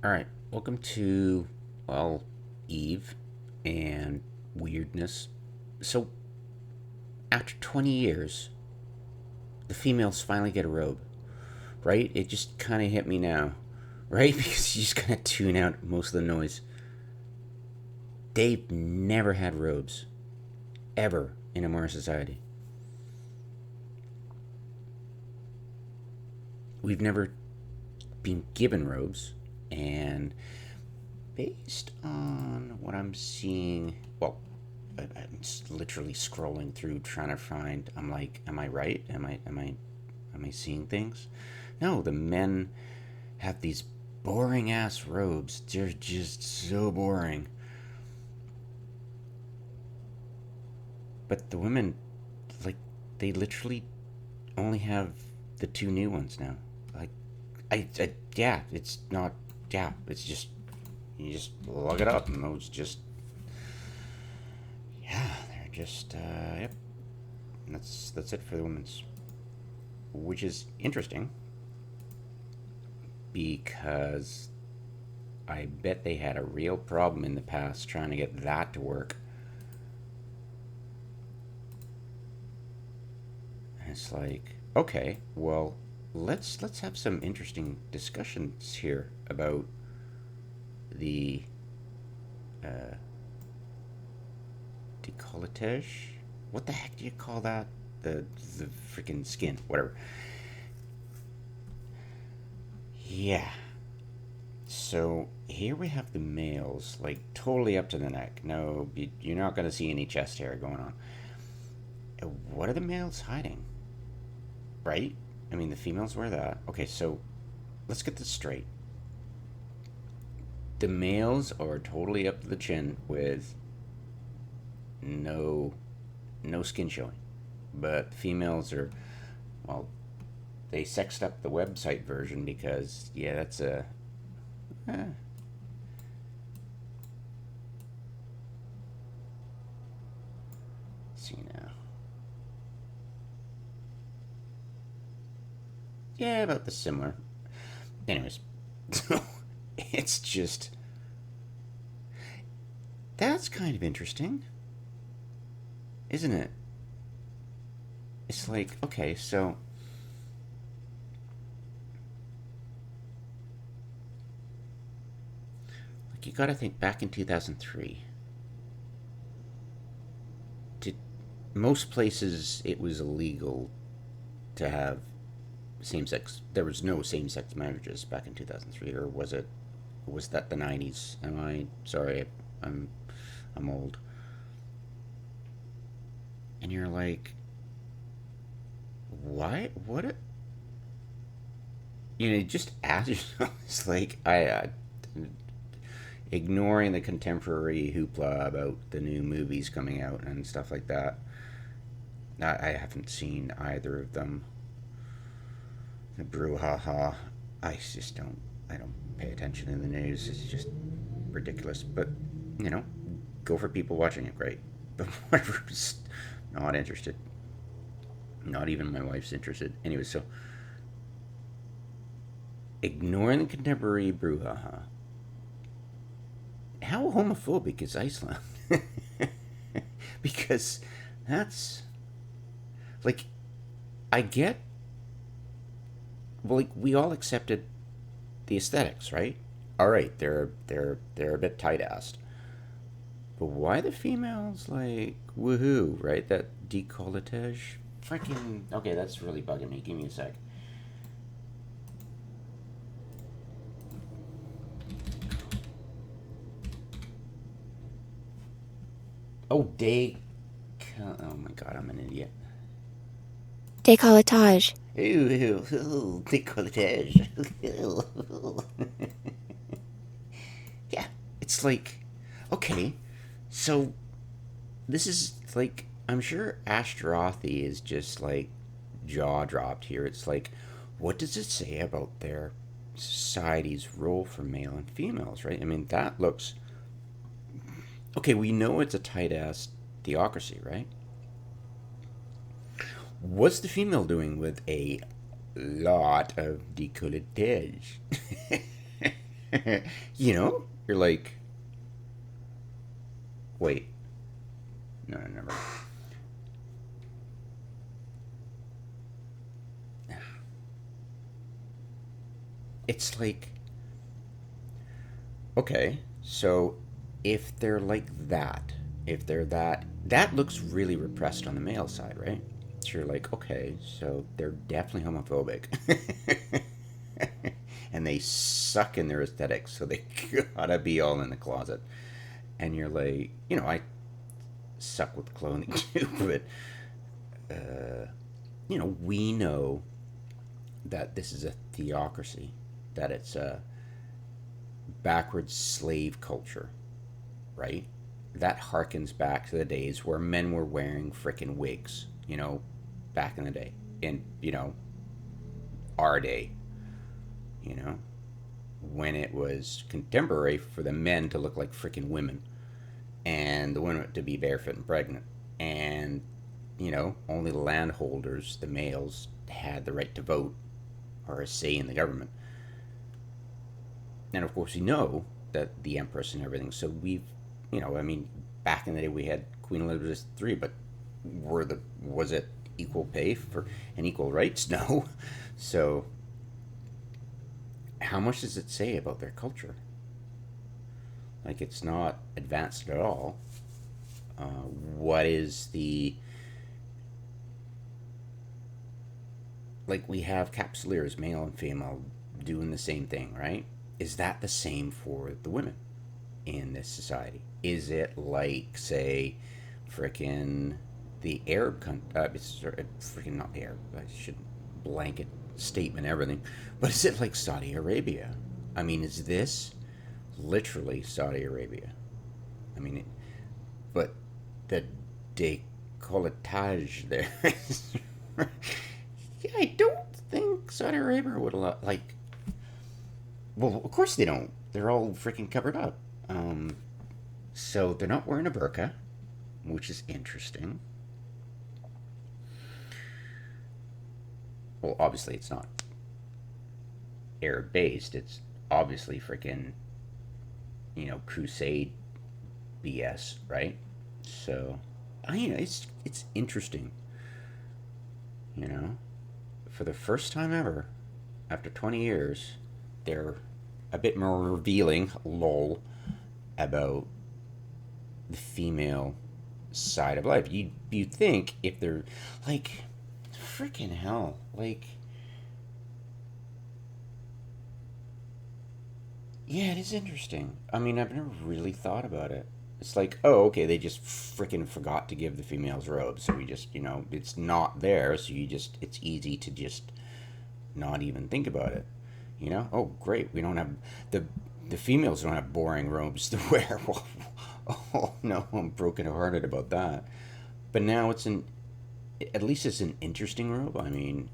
All right, welcome to, well, Eve and weirdness. So, after 20 years, the females finally get a robe, right? It just kind of hit me now, right? Because you just kind of tune out most of the noise. They've never had robes, ever, in a modern society. We've never been given robes, and based on what I'm seeing, well, I'm just literally scrolling through trying to find. I'm like, am I right? Am I seeing things? No, the men have these boring ass robes. They're just so boring. But the women, like, they literally only have the two new ones now. Like, yeah, it's not. Yeah, it's just you just look it up, and those just yeah, they're just yep. That's it for the women's, which is interesting because I bet they had a real problem in the past trying to get that to work. And it's like, okay, well, let's have some interesting discussions here about the uh, decolletage. What the heck do you call that? The freaking skin, whatever. Yeah. So here we have the males, like totally up to the neck. No, you're not going to see any chest hair going on. What are the males hiding? Right? I mean, the females wear that. Okay, so let's get this straight. The males are totally up to the chin with no no skin showing, but the females are, well, they sexed up the website version because yeah, that's a eh, see now. Yeah, about the similar. Anyways, so it's just that's kind of interesting, isn't it? It's like, okay, so like you got to think back in 2003. Did most places it was illegal to have same sex? There was no same sex marriages back in 2003, or was it? Was that the 90s? Am I sorry? I'm I'm old. And you're like, why? What? You know, just ask yourself. It's like ignoring the contemporary hoopla about the new movies coming out and stuff like that. I haven't seen either of them. The brouhaha. I just don't. I don't pay attention in the news. It's just ridiculous. But you know, go for people watching it. Great. But whatever. Just not interested. Not even my wife's interested. Anyway, so ignoring the contemporary brouhaha. How homophobic is Iceland? Because that's like I get, well, like we all accepted the aesthetics, right? All right, they're a bit tight assed, but why the females like woohoo, right? That decolletage, freaking okay, that's really bugging me. Give me a sec. Oh, oh my god, I'm an idiot. Decolletage. Ooh, decolletage. Yeah, it's like, okay, so this is like, I'm sure Ashtarothi is just like jaw dropped here. It's like, what does it say about their society's role for male and females, right? I mean, that looks okay. We know it's a tight ass theocracy, right? What's the female doing with a lot of decolletage? You know, you're like, wait, no, never. It's like, okay, so if they're like that, if they're that looks really repressed on the male side, right? So you're like, okay, so they're definitely homophobic. And they suck in their aesthetics, so they gotta be all in the closet. And you're like, I suck with clothing too, but we know that this is a theocracy, that it's a backwards slave culture, right? That harkens back to the days where men were wearing frickin' wigs, back in the day. In, our day, you know, when it was contemporary for the men to look like frickin' women and the women to be barefoot and pregnant. And, only the landholders, the males, had the right to vote or a say in the government. And of course, we know that the Empress and everything. So we've, I mean, back in the day we had Queen Elizabeth III, but was it equal pay for and equal rights? No. So how much does it say about their culture? Like, it's not advanced at all. What is the, like, we have capsuleers, male and female, doing the same thing, right? Is that the same for the women in this society? Is it like, say, frickin' the Arab it's freaking not the Arab. I should blanket statement everything, but is it like Saudi Arabia? I mean, is this literally Saudi Arabia? I mean, but the decolletage there. Yeah, I don't think Saudi Arabia would allow. Like, well, of course they don't. They're all freaking covered up. So they're not wearing a burqa, which is interesting. Well, obviously it's not Arab based. It's obviously freaking, crusade BS, right? So, it's interesting, you know. For the first time ever, after 20 years, they're a bit more revealing, lol, about the female side of life. You think if they're like, freaking hell, like, yeah, it is interesting. I mean, I've never really thought about it. It's like, oh, okay, they just freaking forgot to give the females robes, so we just, it's not there, so it's easy to just not even think about it. Oh, great, we don't have the the females don't have boring robes to wear. Well, oh no, I'm brokenhearted about that. But now at least it's an interesting robe. I mean,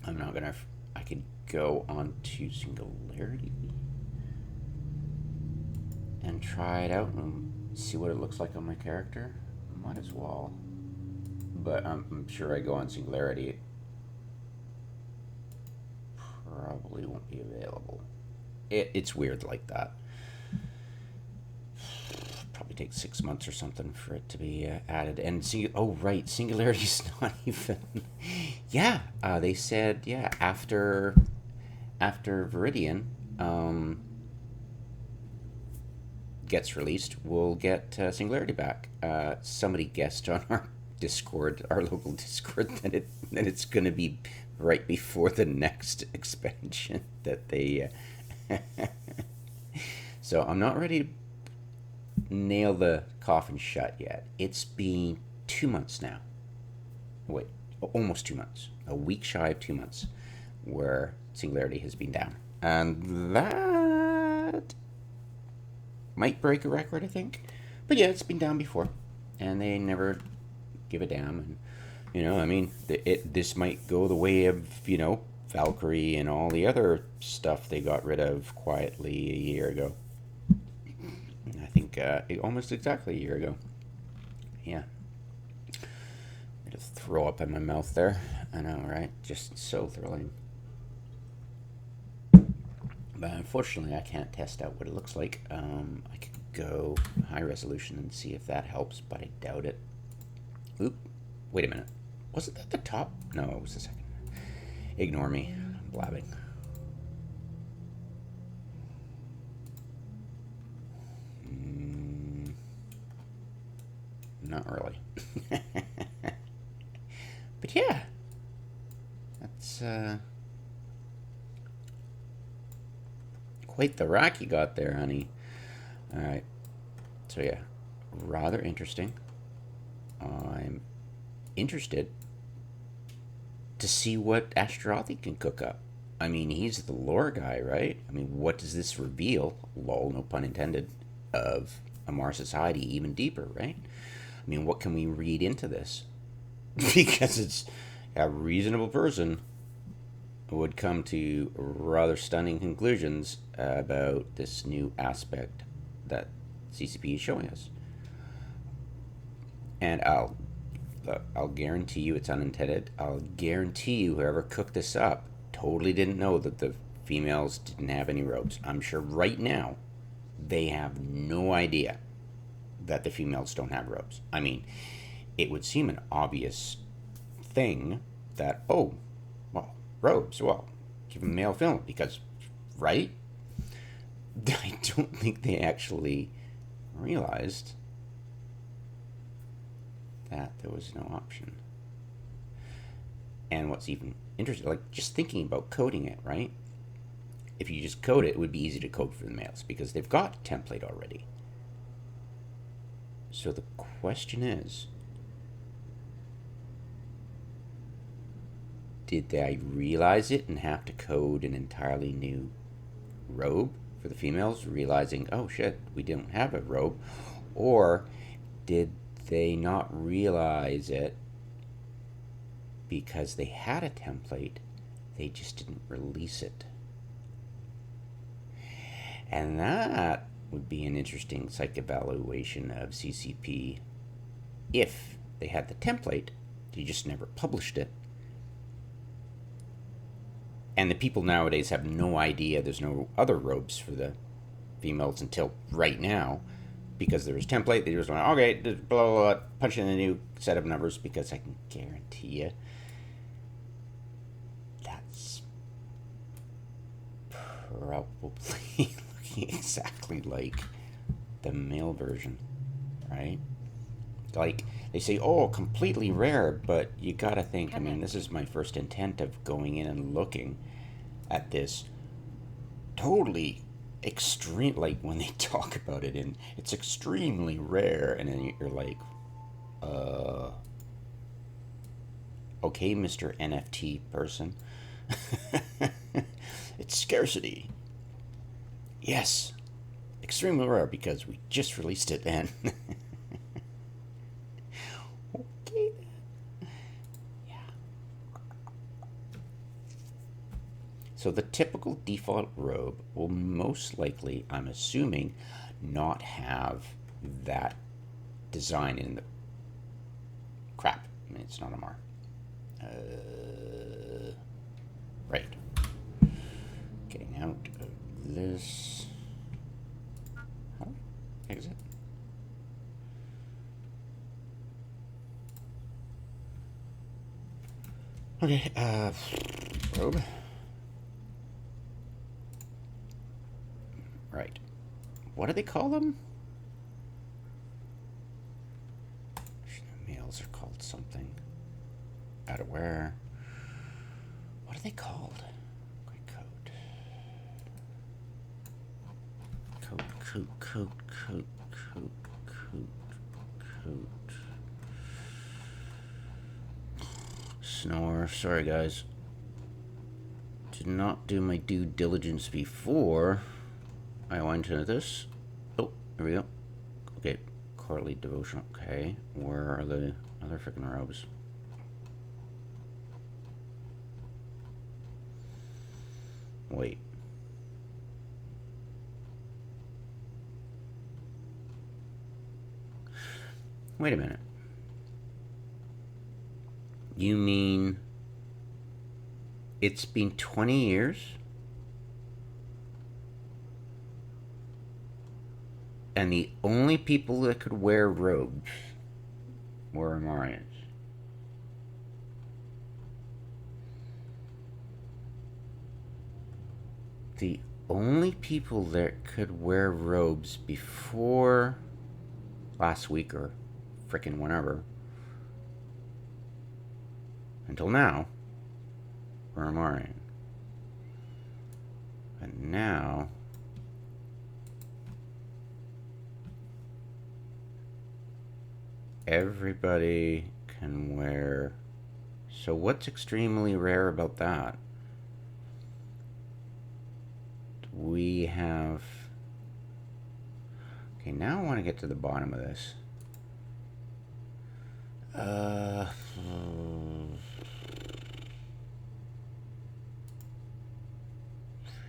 I'm not gonna. I could go on to Singularity and try it out and see what it looks like on my character. Might as well. But I'm sure I go on Singularity, it probably won't be available. It's weird like that. Probably take 6 months or something for it to be added. And oh right, Singularity's not even. Yeah, they said after Viridian gets released, we'll get Singularity back. Somebody guessed on our Discord, our local Discord, that it's going to be right before the next expansion that they. So I'm not ready to nail the coffin shut yet. It's been 2 months now. Wait, almost 2 months. A week shy of 2 months where Singularity has been down. And that might break a record, I think. But yeah, it's been down before. And they never give a damn. And, I mean, this might go the way of, Valkyrie and all the other stuff they got rid of quietly a year ago. I think almost exactly a year ago. Yeah. I just throw up in my mouth there. I know, right? Just so thrilling. But unfortunately, I can't test out what it looks like. I could go high resolution and see if that helps, but I doubt it. Oop, wait a minute. Wasn't that the top? No, it was the second. Ignore me. I'm blabbing. Not really. But yeah, that's quite the rack you got there, honey. All right. So yeah, rather interesting. I'm interested to see what Ashtarothi can cook up. I mean, he's the lore guy, right? I mean, what does this reveal? Lol, no pun intended, of a Mars society even deeper, right? I mean, what can we read into this? Because it's a reasonable person would come to rather stunning conclusions about this new aspect that CCP is showing us. And I'll guarantee you it's unintended. I'll guarantee you whoever cooked this up totally didn't know that the females didn't have any robes. I'm sure right now they have no idea that the females don't have robes. I mean, it would seem an obvious thing that, oh, well, robes, well, give them male film because, right? I don't think they actually realized that there was no option. And what's even interesting, like just thinking about coding it, right? If you just code it, it would be easy to code for the males because they've got a template already. So the question is, did they realize it and have to code an entirely new robe for the females, realizing, oh shit, we don't have a robe? Or did they not realize it because they had a template, they just didn't release it? And that would be an interesting psych evaluation of CCP if they had the template, they just never published it. And the people nowadays have no idea there's no other robes for the females until right now, because there was template. They just went, okay, blah, blah, blah, punch in a new set of numbers, because I can guarantee you that's probably looking exactly like the male version, right? Like, they say, oh, completely rare, but you gotta think, I mean, this is my first intent of going in and looking at this totally extreme, like when they talk about it, and it's extremely rare, and then you're like, okay, Mr. NFT person. It's scarcity. Yes, extremely rare because we just released it and okay. Yeah. So the typical default robe will most likely, I'm assuming, not have that design in the crap. I mean, it's not a Mar. Right. Getting out of this. How do I exit? Okay, robe. Right. What do they call them? The males are called something. Outerwear. What are they called? Quick code. Coat. Snore. Sorry, guys. Did not do my due diligence before I went into this. Oh, here we go. Okay, quarterly devotional. Okay, where are the other freaking robes? Wait. Wait a minute. You mean it's been 20 years And the only people that could wear robes were Amarians. The only people that could wear robes before last week or frickin' whenever until now were Amarian. And now everybody can wear. So what's extremely rare about that? We have. Okay, now I want to get to the bottom of this.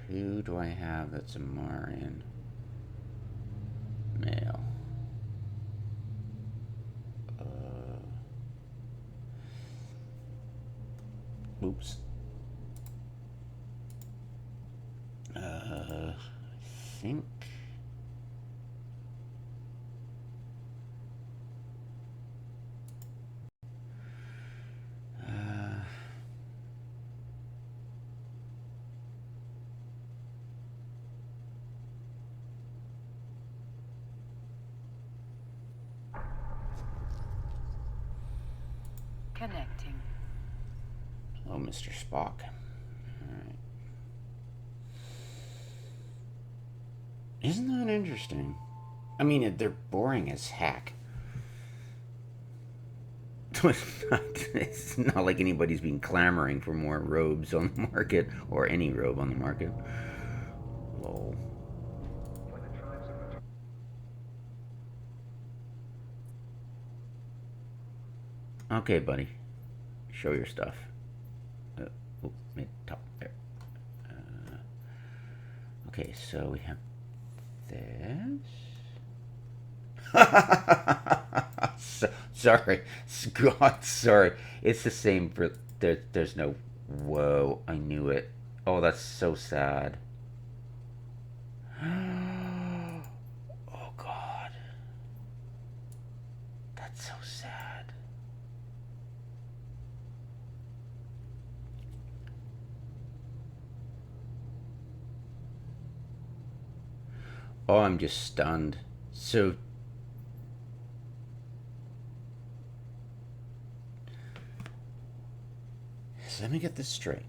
Who do I have that's a Marian? Male. Oops. I think. Connecting. Hello, Mr. Spock. Alright. Isn't that interesting? I mean, they're boring as heck. It's not like anybody's been clamoring for more robes on the market, or any robe on the market. Lol. Okay, buddy. Show your stuff. Mid top there. Okay, so we have this. Sorry, God, sorry. It's the same for there's no. Whoa, I knew it. Oh, that's so sad. Oh God, that's so sad. Oh, I'm just stunned. So let me get this straight.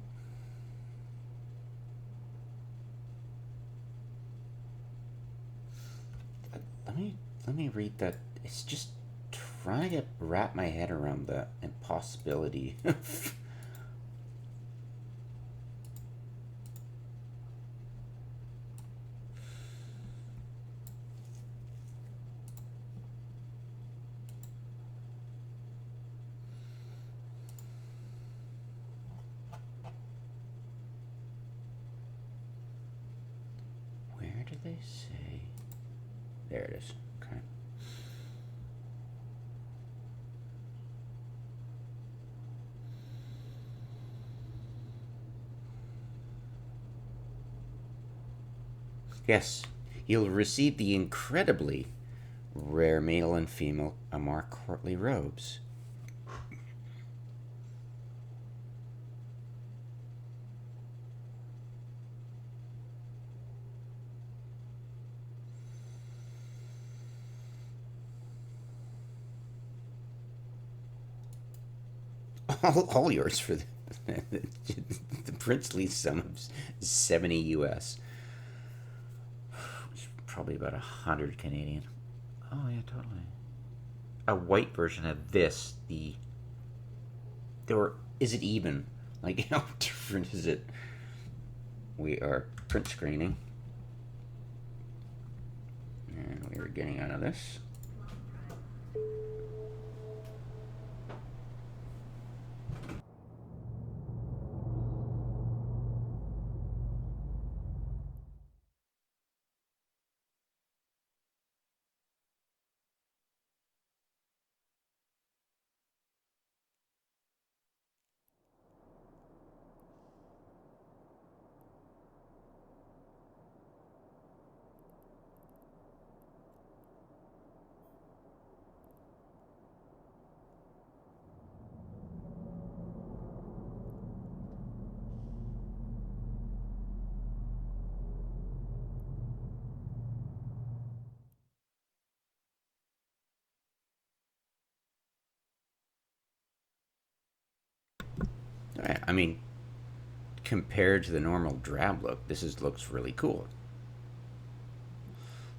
Let me let me read that. It's just trying to wrap my head around the impossibility. Where did they say? There it is. Okay. Yes, you'll receive the incredibly rare male and female Amar courtly robes. All yours for the princely sum of 70 US. Which is probably about 100 Canadian. Oh, yeah, totally. A white version of this, the. Or is it even? Like, how different is it? We are print screening. And we are getting out of this. Yeah, I mean, compared to the normal drab look, looks really cool.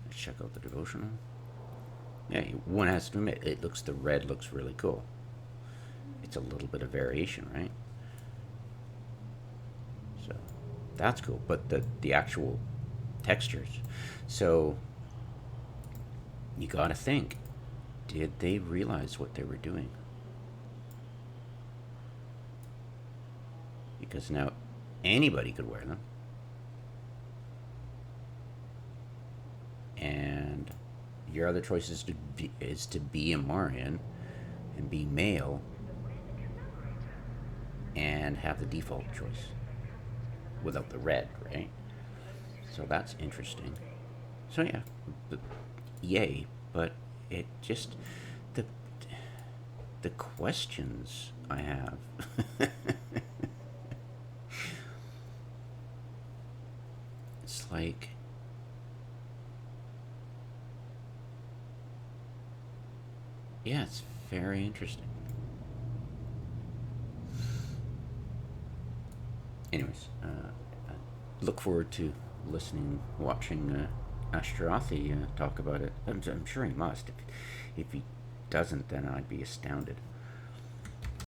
Let's check out the devotional. Yeah, one has to admit, the red looks really cool. It's a little bit of variation, right? So that's cool. But the actual textures. So you got to think, did they realize what they were doing? Because now anybody could wear them. And your other choice is to be a Marian and be male and have the default choice without the red, right? So that's interesting. So yeah, yay, but it just the the questions I have. It's like, yeah, it's very interesting. Anyways, I look forward to watching Ashtarothi talk about it. I'm sure he must. If he doesn't, then I'd be astounded.